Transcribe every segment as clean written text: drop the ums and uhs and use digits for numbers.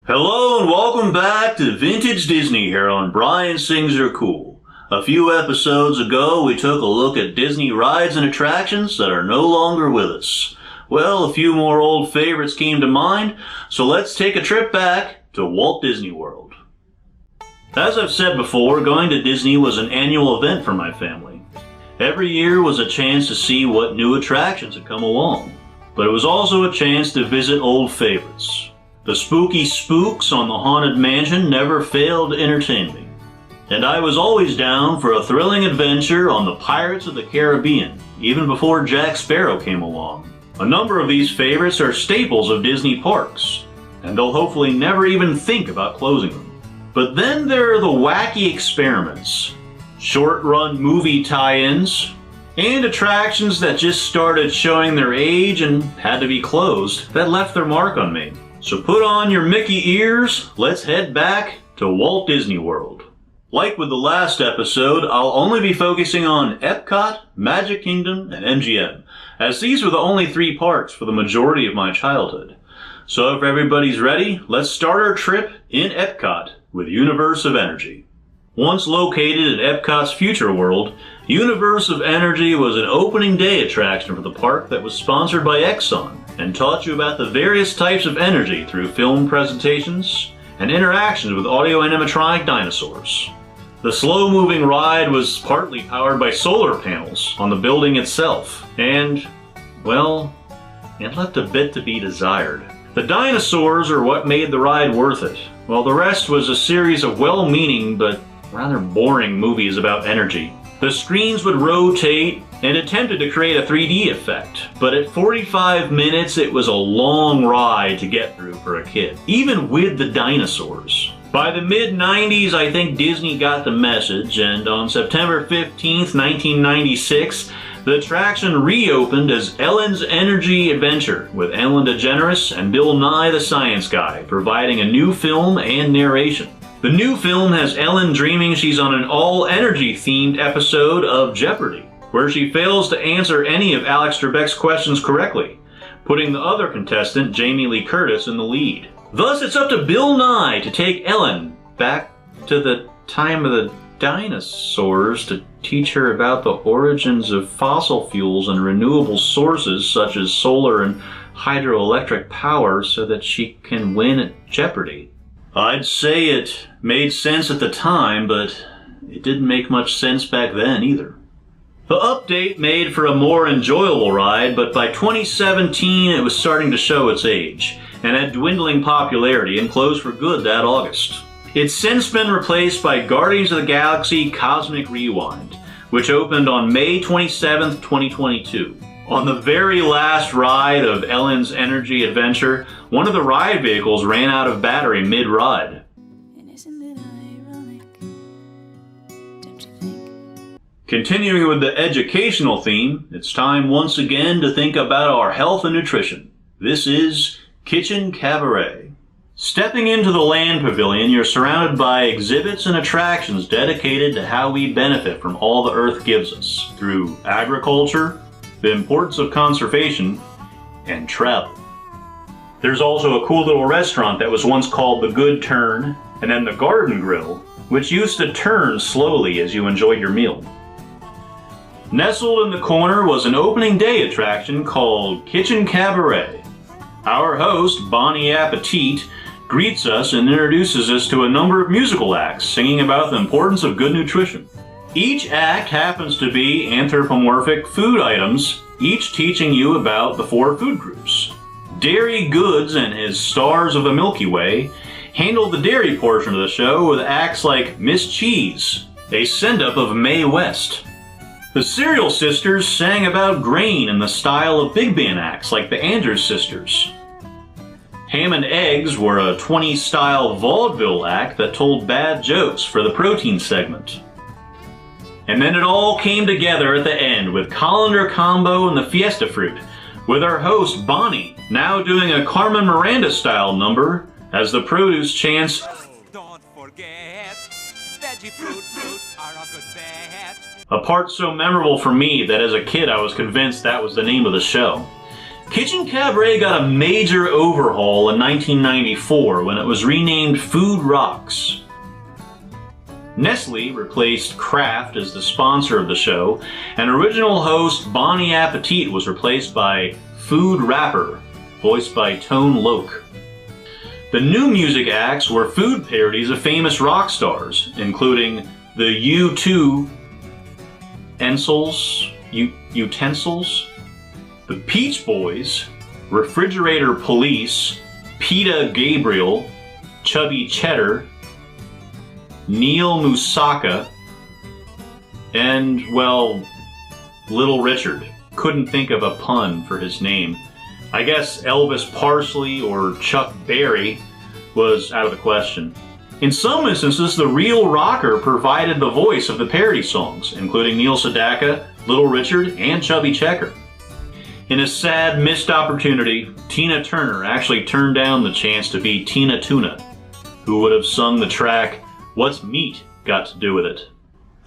Hello and welcome back to Vintage Disney here on Brian's Things Are Cool. A few episodes ago we took a look at Disney rides and attractions that are no longer with us. Well, a few more old favorites came to mind, so let's take a trip back to Walt Disney World. As I've said before, going to Disney was an annual event for my family. Every year was a chance to see what new attractions had come along, but it was also a chance to visit old favorites. The spooky spooks on the Haunted Mansion never failed to entertain me. And I was always down for a thrilling adventure on the Pirates of the Caribbean, even before Jack Sparrow came along. A number of these favorites are staples of Disney parks, and they'll hopefully never even think about closing them. But then there are the wacky experiments, short-run movie tie-ins, and attractions that just started showing their age and had to be closed that left their mark on me. So put on your Mickey ears, let's head back to Walt Disney World. Like with the last episode, I'll only be focusing on Epcot, Magic Kingdom, and MGM, as these were the only three parks for the majority of my childhood. So if everybody's ready, let's start our trip in Epcot with Universe of Energy. Once located at Epcot's Future World, Universe of Energy was an opening day attraction for the park that was sponsored by Exxon and taught you about the various types of energy through film presentations and interactions with audio animatronic dinosaurs. The slow-moving ride was partly powered by solar panels on the building itself, and, well, it left a bit to be desired. The dinosaurs are what made the ride worth it, while the rest was a series of well-meaning but rather boring movies about energy. The screens would rotate and attempted to create a 3D effect, but at 45 minutes it was a long ride to get through for a kid, even with the dinosaurs. By the mid-90s, I think Disney got the message, and on September 15th, 1996, the attraction reopened as Ellen's Energy Adventure, with Ellen DeGeneres and Bill Nye the Science Guy providing a new film and narration. The new film has Ellen dreaming she's on an all-energy themed episode of Jeopardy, where she fails to answer any of Alex Trebek's questions correctly, putting the other contestant, Jamie Lee Curtis, in the lead. Thus, it's up to Bill Nye to take Ellen back to the time of the dinosaurs to teach her about the origins of fossil fuels and renewable sources such as solar and hydroelectric power so that she can win at Jeopardy! I'd say it made sense at the time, but it didn't make much sense back then either. The update made for a more enjoyable ride, but by 2017 it was starting to show its age, and had dwindling popularity and closed for good that August. It's since been replaced by Guardians of the Galaxy Cosmic Rewind, which opened on May 27th, 2022. On the very last ride of Ellen's Energy Adventure, one of the ride vehicles ran out of battery mid-ride. And isn't it ironic? Don't you think? Continuing with the educational theme, it's time once again to think about our health and nutrition. This is Kitchen Cabaret. Stepping into the Land Pavilion, you're surrounded by exhibits and attractions dedicated to how we benefit from all the Earth gives us, through agriculture, the importance of conservation, and travel. There's also a cool little restaurant that was once called The Good Turn, and then the Garden Grill, which used to turn slowly as you enjoyed your meal. Nestled in the corner was an opening day attraction called Kitchen Cabaret. Our host, Bonnie Appetit, greets us and introduces us to a number of musical acts singing about the importance of good nutrition. Each act happens to be anthropomorphic food items, each teaching you about the 4 food groups. Dairy Goods and his Stars of the Milky Way handled the dairy portion of the show with acts like Miss Cheese, a send-up of Mae West. The Cereal Sisters sang about grain in the style of big band acts like the Andrews Sisters. Ham and Eggs were a 20s style vaudeville act that told bad jokes for the protein segment. And then it all came together at the end with Colander Combo and the Fiesta Fruit, with our host Bonnie now doing a Carmen Miranda style number as the produce chants, "Oh, don't forget, veggie fruit are a good bet." a part so memorable for me that as a kid I was convinced that was the name of the show. Kitchen Cabaret got a major overhaul in 1994 when it was renamed Food Rocks. Nestle replaced Kraft as the sponsor of the show, and original host Bonnie Appetit was replaced by Food Rapper, voiced by Tone Loc. The new music acts were food parodies of famous rock stars, including the U2 Utensils, the Peach Boys, Refrigerator Police, Peta Gabriel, Chubby Cheddar, Neil Musaka, and, well, Little Richard. Couldn't think of a pun for his name. I guess Elvis Parsley or Chuck Berry was out of the question. In some instances, the real rocker provided the voice of the parody songs, including Neil Sedaka, Little Richard, and Chubby Checker. In a sad missed opportunity, Tina Turner actually turned down the chance to be Tina Tuna, who would have sung the track What's Meat Got to Do With It?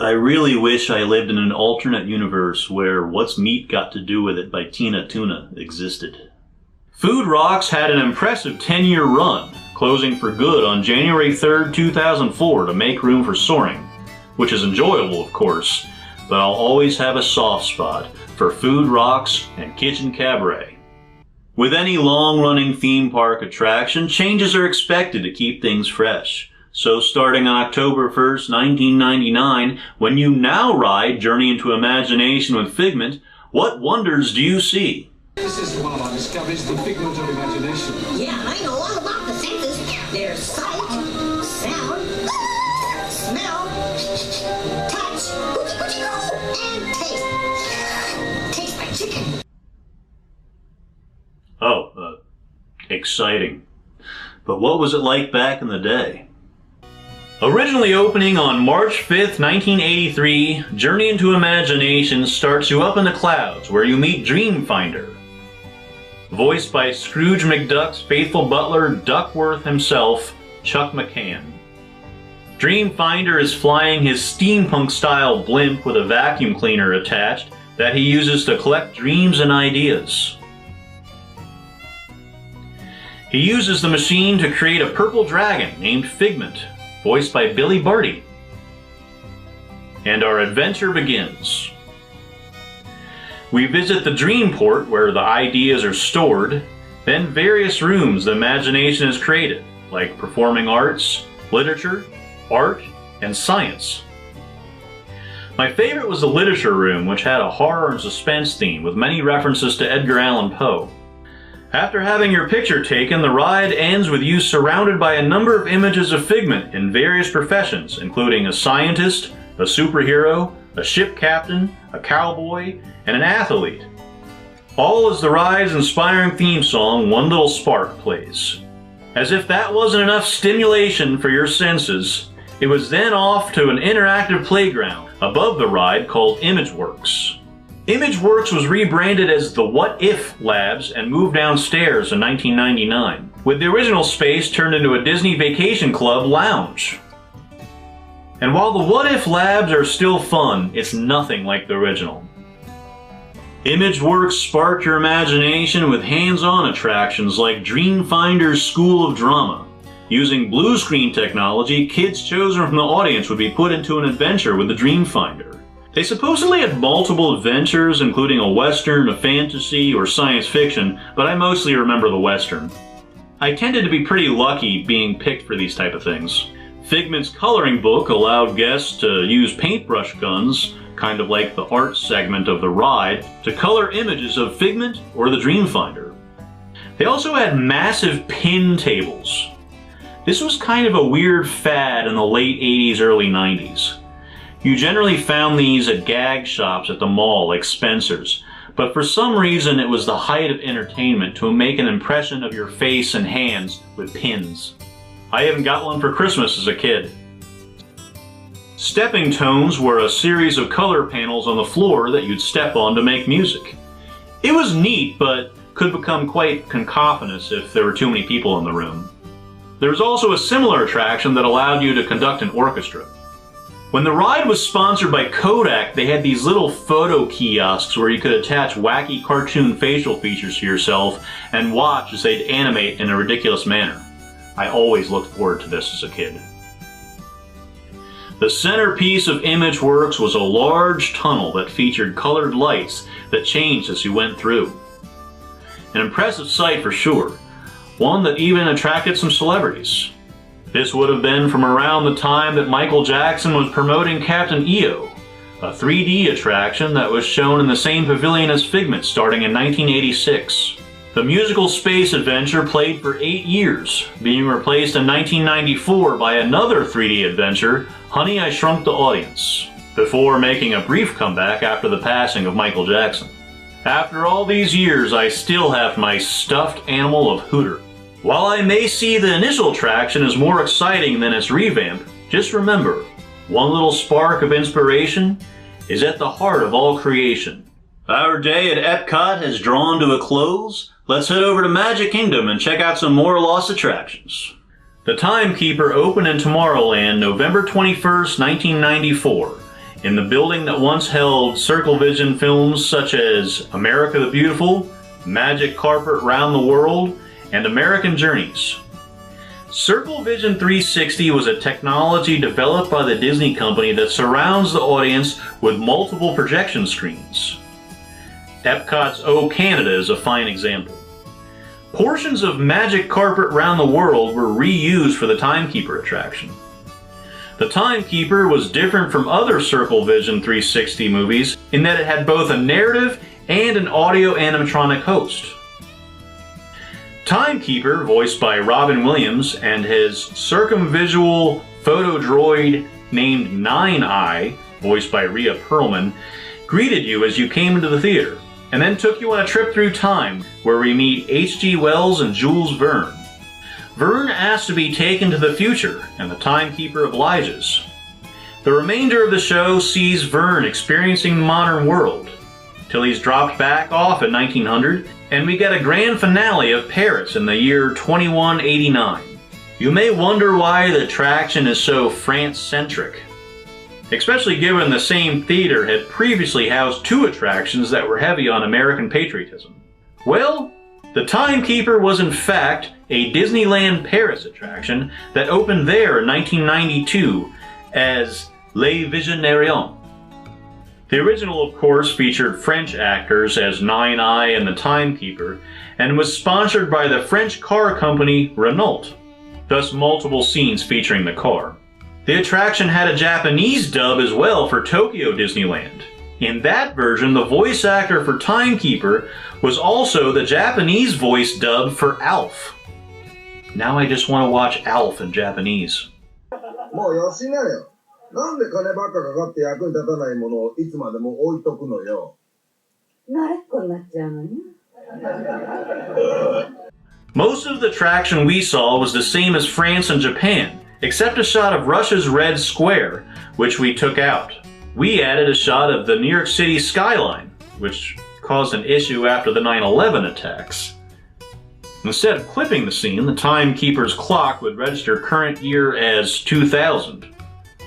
I really wish I lived in an alternate universe where What's Meat Got to Do With It by Tina Tuna existed. Food Rocks had an impressive 10-year run, closing for good on January 3rd, 2004 to make room for Soaring, which is enjoyable, of course, but I'll always have a soft spot for Food Rocks and Kitchen Cabaret. With any long-running theme park attraction, changes are expected to keep things fresh. So starting on October 1st, 1999, when you now ride Journey into Imagination with Figment, what wonders do you see? This is one of our discoveries, the figment of imagination. Yeah, I know all about the senses. There's sight, sound, smell, touch, and taste. Tastes like chicken. Oh, exciting. But what was it like back in the day? Originally opening on March 5th, 1983, Journey into Imagination starts you up in the clouds where you meet Dreamfinder. Voiced by Scrooge McDuck's faithful butler, Duckworth himself, Chuck McCann. Dreamfinder is flying his steampunk-style blimp with a vacuum cleaner attached that he uses to collect dreams and ideas. He uses the machine to create a purple dragon named Figment, voiced by Billy Barty. And our adventure begins. We visit the Dreamport where the ideas are stored, then various rooms the imagination has created, like performing arts, literature, art, and science. My favorite was the literature room, which had a horror and suspense theme with many references to Edgar Allan Poe. After having your picture taken, the ride ends with you surrounded by a number of images of Figment in various professions, including a scientist, a superhero, a ship captain, a cowboy, and an athlete. All as the ride's inspiring theme song, One Little Spark, plays. As if that wasn't enough stimulation for your senses, it was then off to an interactive playground above the ride called ImageWorks. ImageWorks was rebranded as the What If Labs and moved downstairs in 1999, with the original space turned into a Disney Vacation Club lounge. And while the What If Labs are still fun, it's nothing like the original. ImageWorks sparked your imagination with hands-on attractions like Dreamfinder's School of Drama. Using blue screen technology, kids chosen from the audience would be put into an adventure with the Dreamfinder. They supposedly had multiple adventures, including a western, a fantasy, or science fiction, but I mostly remember the western. I tended to be pretty lucky being picked for these type of things. Figment's coloring book allowed guests to use paintbrush guns, kind of like the art segment of the ride, to color images of Figment or the Dreamfinder. They also had massive pin tables. This was kind of a weird fad in the late 80s, early 90s. You generally found these at gag shops at the mall like Spencer's, but for some reason it was the height of entertainment to make an impression of your face and hands with pins. I even got one for Christmas as a kid. Stepping tones were a series of color panels on the floor that you'd step on to make music. It was neat, but could become quite cacophonous if there were too many people in the room. There was also a similar attraction that allowed you to conduct an orchestra. When the ride was sponsored by Kodak, they had these little photo kiosks where you could attach wacky cartoon facial features to yourself and watch as they'd animate in a ridiculous manner. I always looked forward to this as a kid. The centerpiece of ImageWorks was a large tunnel that featured colored lights that changed as you went through. An impressive sight for sure, one that even attracted some celebrities. This would have been from around the time that Michael Jackson was promoting Captain EO, a 3D attraction that was shown in the same pavilion as Figment starting in 1986. The musical space adventure played for 8 years, being replaced in 1994 by another 3D adventure, Honey, I Shrunk the Audience, before making a brief comeback after the passing of Michael Jackson. After all these years, I still have my stuffed animal of Hooter. While I may see the initial attraction as more exciting than its revamp, just remember, one little spark of inspiration is at the heart of all creation. Our day at Epcot has drawn to a close. Let's head over to Magic Kingdom and check out some more lost attractions. The Timekeeper opened in Tomorrowland November 21st, 1994, in the building that once held Circle Vision films such as America the Beautiful, Magic Carpet Round the World, and American Journeys. Circle Vision 360 was a technology developed by the Disney Company that surrounds the audience with multiple projection screens. Epcot's O Canada is a fine example. Portions of Magic Carpet Round the World were reused for the Timekeeper attraction. The Timekeeper was different from other Circle Vision 360 movies in that it had both a narrative and an audio animatronic host. Timekeeper, voiced by Robin Williams, and his circumvisual photo droid named Nine Eye, voiced by Rhea Perlman, greeted you as you came into the theater, and then took you on a trip through time where we meet H.G. Wells and Jules Verne. Verne asks to be taken to the future, and the Timekeeper obliges. The remainder of the show sees Verne experiencing the modern world, till he's dropped back off in 1900, and we get a grand finale of Paris in the year 2189. You may wonder why the attraction is so France-centric, especially given the same theater had previously housed 2 attractions that were heavy on American patriotism. Well, the Timekeeper was in fact a Disneyland Paris attraction that opened there in 1992 as Les Visionnaires. The original, of course, featured French actors as Nine Eye and the Timekeeper, and was sponsored by the French car company Renault, thus multiple scenes featuring the car. The attraction had a Japanese dub as well for Tokyo Disneyland. In that version, the voice actor for Timekeeper was also the Japanese voice dub for Alf. Now I just want to watch Alf in Japanese. もうよしなよ。なんで金ばっかかかって役に立たないものをいつまでも置いとくのよ。慣れっこになっちゃうのに。Most of the attraction we saw was the same as France and Japan, except a shot of Russia's Red Square, which we took out. We added a shot of the New York City skyline, which caused an issue after the 9/11 attacks. Instead of clipping the scene, the Timekeeper's clock would register current year as 2000.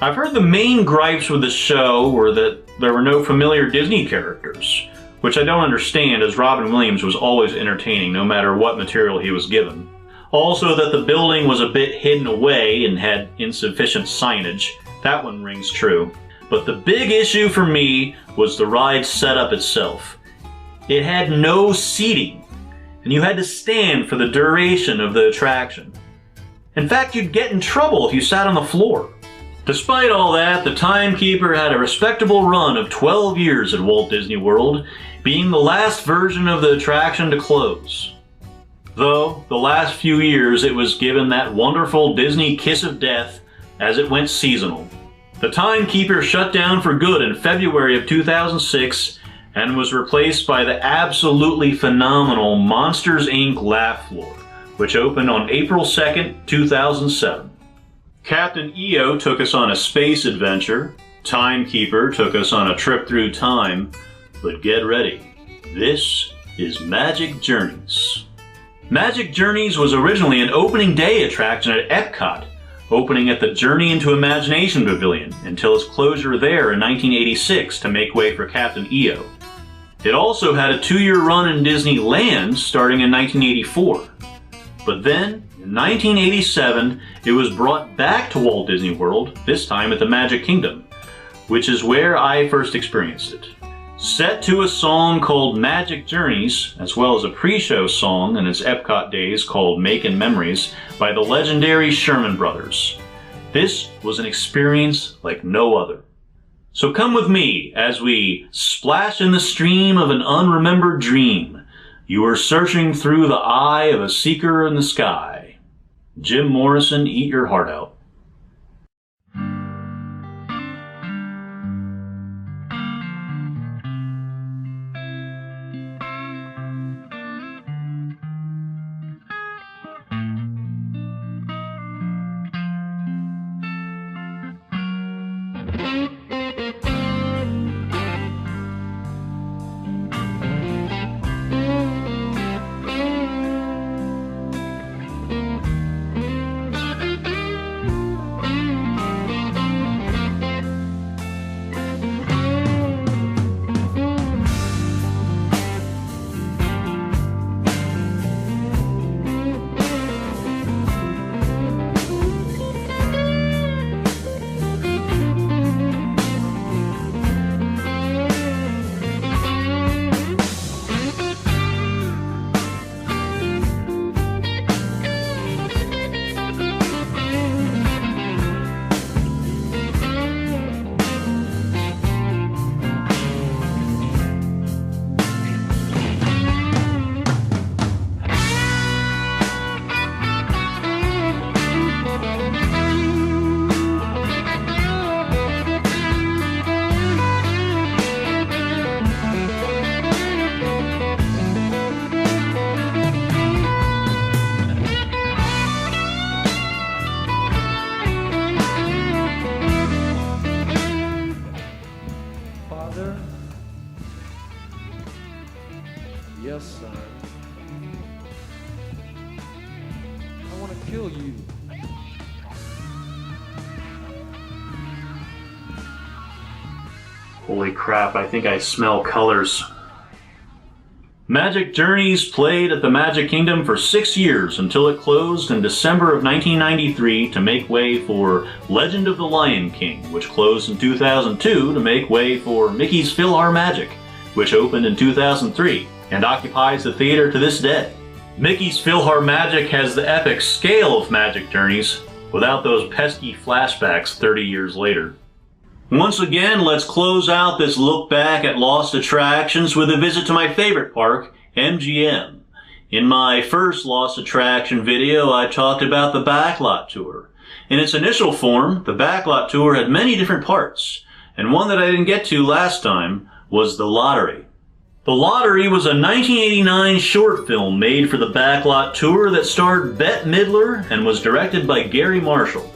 I've heard the main gripes with the show were that there were no familiar Disney characters, which I don't understand as Robin Williams was always entertaining no matter what material he was given. Also that the building was a bit hidden away and had insufficient signage. That one rings true. But the big issue for me was the ride setup itself. It had no seating, and you had to stand for the duration of the attraction. In fact, you'd get in trouble if you sat on the floor. Despite all that, the Timekeeper had a respectable run of 12 years at Walt Disney World, being the last version of the attraction to close. Though, the last few years it was given that wonderful Disney kiss of death as it went seasonal. The Timekeeper shut down for good in February of 2006 and was replaced by the absolutely phenomenal Monsters, Inc. Laugh Floor, which opened on April 2nd, 2007. Captain EO took us on a space adventure, Timekeeper took us on a trip through time, but get ready, this is Magic Journeys. Magic Journeys was originally an opening day attraction at Epcot, opening at the Journey into Imagination Pavilion until its closure there in 1986 to make way for Captain EO. It also had a 2-year run in Disneyland starting in 1984. But then, in 1987, it was brought back to Walt Disney World, this time at the Magic Kingdom, which is where I first experienced it. Set to a song called Magic Journeys, as well as a pre-show song in its Epcot days called Makin' Memories by the legendary Sherman Brothers. This was an experience like no other. So come with me as we splash in the stream of an unremembered dream. You are searching through the eye of a seeker in the sky. Jim Morrison, eat your heart out. Yes, son. I want to kill you. Holy crap, I think I smell colors. Magic Journeys played at the Magic Kingdom for 6 years until it closed in December of 1993 to make way for Legend of the Lion King, which closed in 2002 to make way for Mickey's PhilharMagic, which opened in 2003 and occupies the theater to this day. Mickey's PhilharMagic has the epic scale of Magic Journeys without those pesky flashbacks 30 years later. Once again, let's close out this look back at Lost Attractions with a visit to my favorite park, MGM. In my first Lost Attraction video, I talked about the Backlot Tour. In its initial form, the Backlot Tour had many different parts, and one that I didn't get to last time was the Lottery. The Lottery was a 1989 short film made for the Backlot Tour that starred Bette Midler and was directed by Gary Marshall.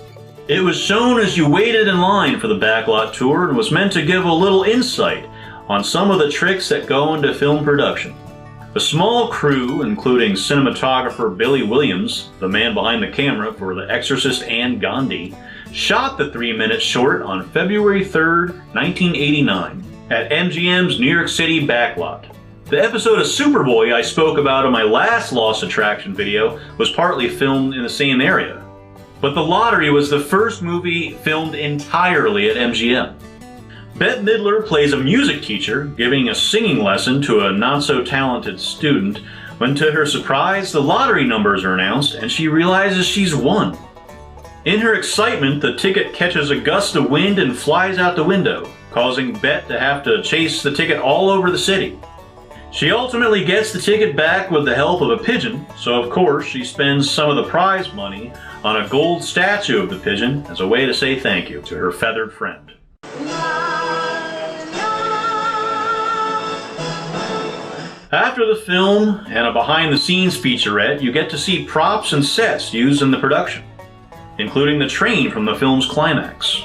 It was shown as you waited in line for the Backlot Tour and was meant to give a little insight on some of the tricks that go into film production. The small crew, including cinematographer Billy Williams, the man behind the camera for The Exorcist and Gandhi, shot the 3-minute short on February 3rd, 1989 at MGM's New York City Backlot. The episode of Superboy I spoke about in my last Lost Attraction video was partly filmed in the same area. But The Lottery was the first movie filmed entirely at MGM. Bette Midler plays a music teacher giving a singing lesson to a not-so-talented student when, to her surprise, the lottery numbers are announced and she realizes she's won. In her excitement, the ticket catches a gust of wind and flies out the window, causing Bette to have to chase the ticket all over the city. She ultimately gets the ticket back with the help of a pigeon, so of course she spends some of the prize money on a gold statue of the pigeon as a way to say thank you to her feathered friend. After the film and a behind-the-scenes featurette, you get to see props and sets used in the production, including the train from the film's climax.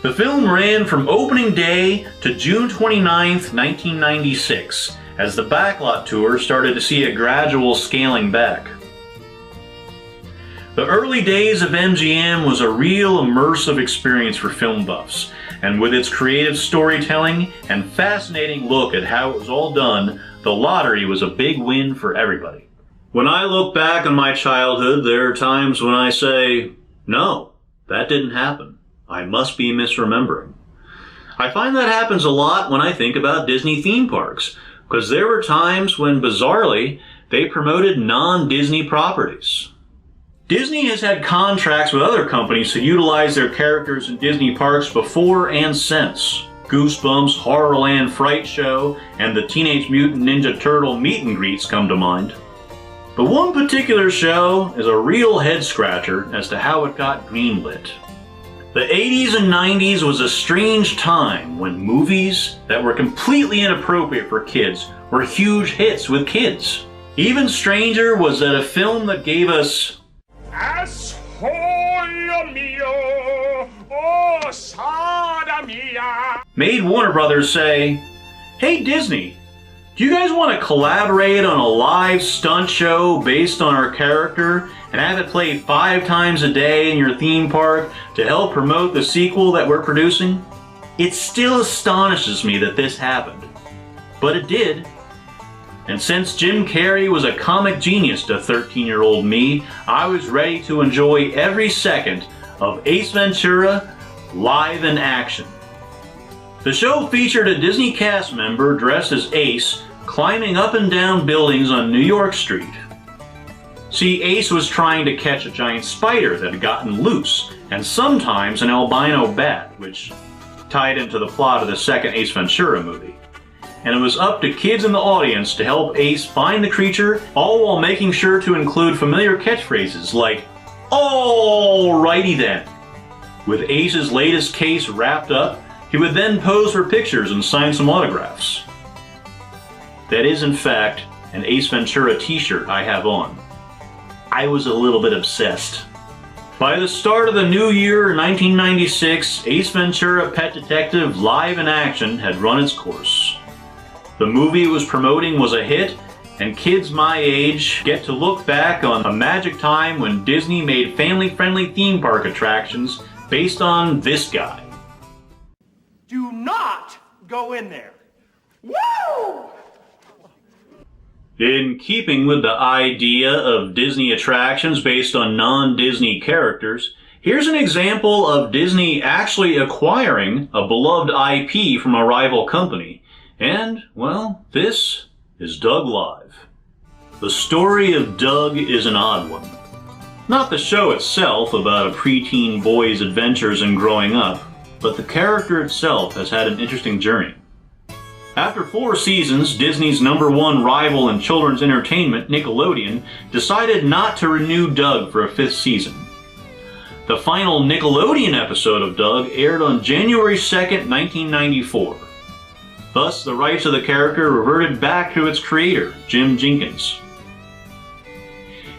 The film ran from opening day to June 29th, 1996, as the Backlot Tour started to see a gradual scaling back. The early days of MGM was a real immersive experience for film buffs, and with its creative storytelling and fascinating look at how it was all done, the lottery was a big win for everybody. When I look back on my childhood, there are times when I say, no, that didn't happen. I must be misremembering. I find that happens a lot when I think about Disney theme parks, because there were times when, bizarrely, they promoted non-Disney properties. Disney has had contracts with other companies to utilize their characters in Disney parks before and since. Goosebumps, Horrorland Fright Show, and the Teenage Mutant Ninja Turtle meet and greets come to mind. But one particular show is a real head-scratcher as to how it got greenlit. The 80s and 90s was a strange time when movies that were completely inappropriate for kids were huge hits with kids. Even stranger was that a film that gave us made Warner Brothers say, "Hey Disney, do you guys want to collaborate on a live stunt show based on our character and have it played 5 times a day in your theme park to help promote the sequel that we're producing?" It still astonishes me that this happened. But it did. And since Jim Carrey was a comic genius to 13-year-old me, I was ready to enjoy every second of Ace Ventura live in action. The show featured a Disney cast member dressed as Ace climbing up and down buildings on New York Street. See, Ace was trying to catch a giant spider that had gotten loose, and sometimes an albino bat, which tied into the plot of the second Ace Ventura movie. And it was up to kids in the audience to help Ace find the creature, all while making sure to include familiar catchphrases like, "Alrighty then." With Ace's latest case wrapped up, he would then pose for pictures and sign some autographs. That is, in fact, an Ace Ventura t-shirt I have on. I was a little bit obsessed. By the start of the new year in 1996, Ace Ventura Pet Detective Live in Action had run its course. The movie it was promoting was a hit, and kids my age get to look back on a magic time when Disney made family-friendly theme park attractions based on this guy. Do not go in there. Woo! In keeping with the idea of Disney attractions based on non-Disney characters, here's an example of Disney actually acquiring a beloved IP from a rival company. And, well, this is Doug Live. The story of Doug is an odd one. Not the show itself about a preteen boy's adventures and growing up, but the character itself has had an interesting journey. After 4 seasons, Disney's #1 rival in children's entertainment, Nickelodeon, decided not to renew Doug for a 5th season. The final Nickelodeon episode of Doug aired on January 2nd, 1994. Thus, the rights of the character reverted back to its creator, Jim Jenkins.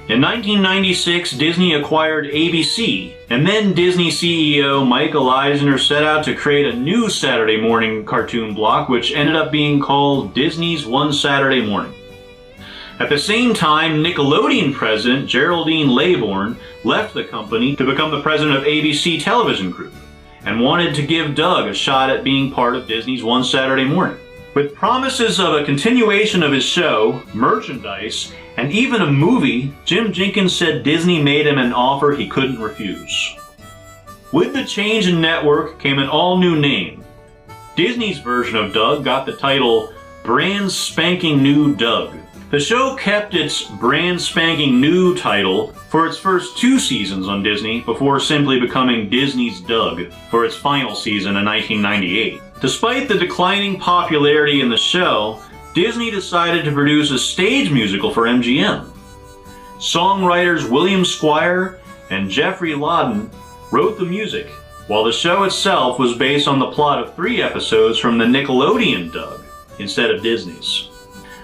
In 1996, Disney acquired ABC, and then Disney CEO Michael Eisner set out to create a new Saturday morning cartoon block, which ended up being called Disney's One Saturday Morning. At the same time, Nickelodeon president Geraldine Laybourne left the company to become the president of ABC Television Group, and wanted to give Doug a shot at being part of Disney's One Saturday Morning. With promises of a continuation of his show, merchandise, and even a movie, Jim Jenkins said Disney made him an offer he couldn't refuse. With the change in network came an all-new name. Disney's version of Doug got the title Brand Spanking New Doug. The show kept its brand spanking new title for its first 2 seasons on Disney before simply becoming Disney's Doug for its final season in 1998. Despite the declining popularity in the show, Disney decided to produce a stage musical for MGM. Songwriters William Squire and Jeffrey Lawden wrote the music, while the show itself was based on the plot of 3 episodes from the Nickelodeon Doug instead of Disney's.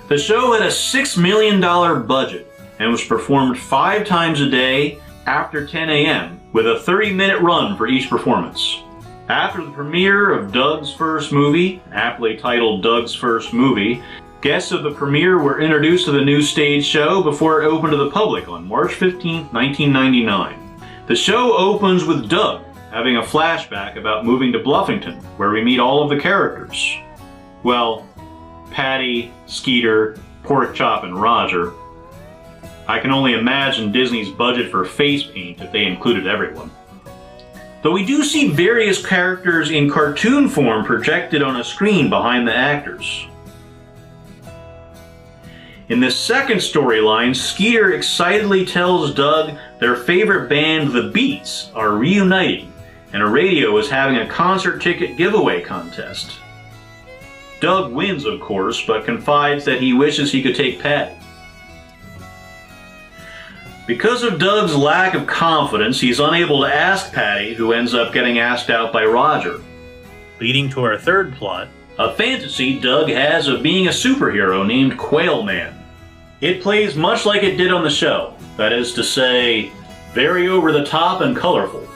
The show had a $6 million budget and was performed 5 times a day after 10 a.m. with a 30-minute run for each performance. After the premiere of Doug's first movie, aptly titled Doug's First Movie, Guests of the premiere were introduced to the new stage show before it opened to the public on March 15, 1999. The show opens with Doug having a flashback about moving to Bluffington, where we meet all of the characters. Well, Patty, Skeeter, Porkchop, and Roger. I can only imagine Disney's budget for face paint if they included everyone. Though we do see various characters in cartoon form projected on a screen behind the actors. In the second storyline, Skeeter excitedly tells Doug their favorite band, The Beats, are reuniting, and a radio is having a concert ticket giveaway contest. Doug wins, of course, but confides that he wishes he could take Patty. Because of Doug's lack of confidence, he's unable to ask Patty, who ends up getting asked out by Roger. Leading to our third plot, a fantasy Doug has of being a superhero named Quail Man. It plays much like it did on the show, that is to say, very over the top and colorful.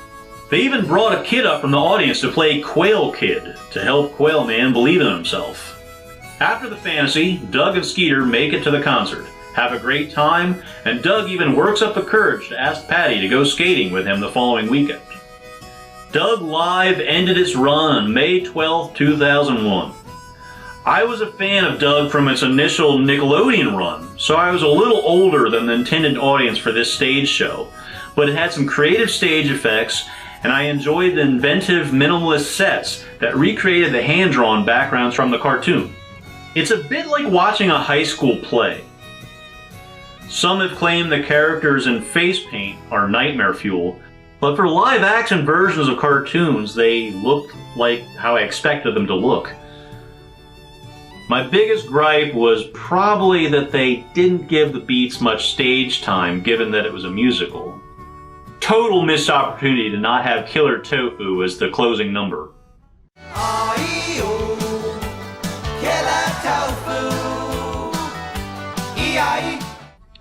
They even brought a kid up from the audience to play Quail Kid to help Quail Man believe in himself. After the fantasy, Doug and Skeeter make it to the concert, have a great time, and Doug even works up the courage to ask Patty to go skating with him the following weekend. Doug Live ended its run on May 12, 2001. I was a fan of Doug from its initial Nickelodeon run, so I was a little older than the intended audience for this stage show, but it had some creative stage effects, and I enjoyed the inventive minimalist sets that recreated the hand-drawn backgrounds from the cartoon. It's a bit like watching a high school play. Some have claimed the characters in face paint are nightmare fuel, but for live-action versions of cartoons, they looked like how I expected them to look. My biggest gripe was probably that they didn't give the Beats much stage time, given that it was a musical. Total missed opportunity to not have Killer Tofu as the closing number.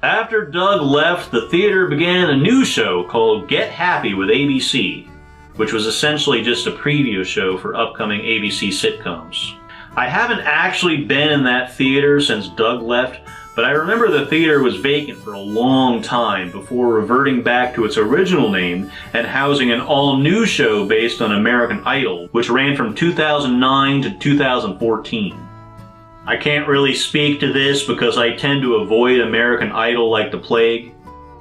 After Doug left, the theater began a new show called Get Happy with ABC, which was essentially just a preview show for upcoming ABC sitcoms. I haven't actually been in that theater since Doug left, but I remember the theater was vacant for a long time before reverting back to its original name and housing an all-new show based on American Idol, which ran from 2009 to 2014. I can't really speak to this because I tend to avoid American Idol like the plague,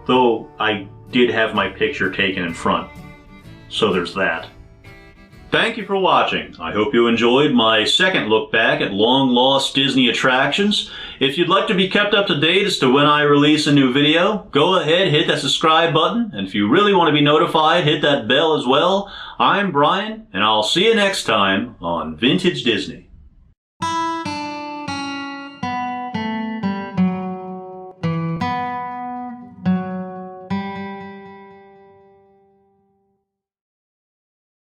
though I did have my picture taken in front. So there's that. Thank you for watching. I hope you enjoyed my second look back at long-lost Disney attractions. If you'd like to be kept up to date as to when I release a new video, go ahead, hit that subscribe button, and if you really want to be notified, hit that bell as well. I'm Brian, and I'll see you next time on Vintage Disney.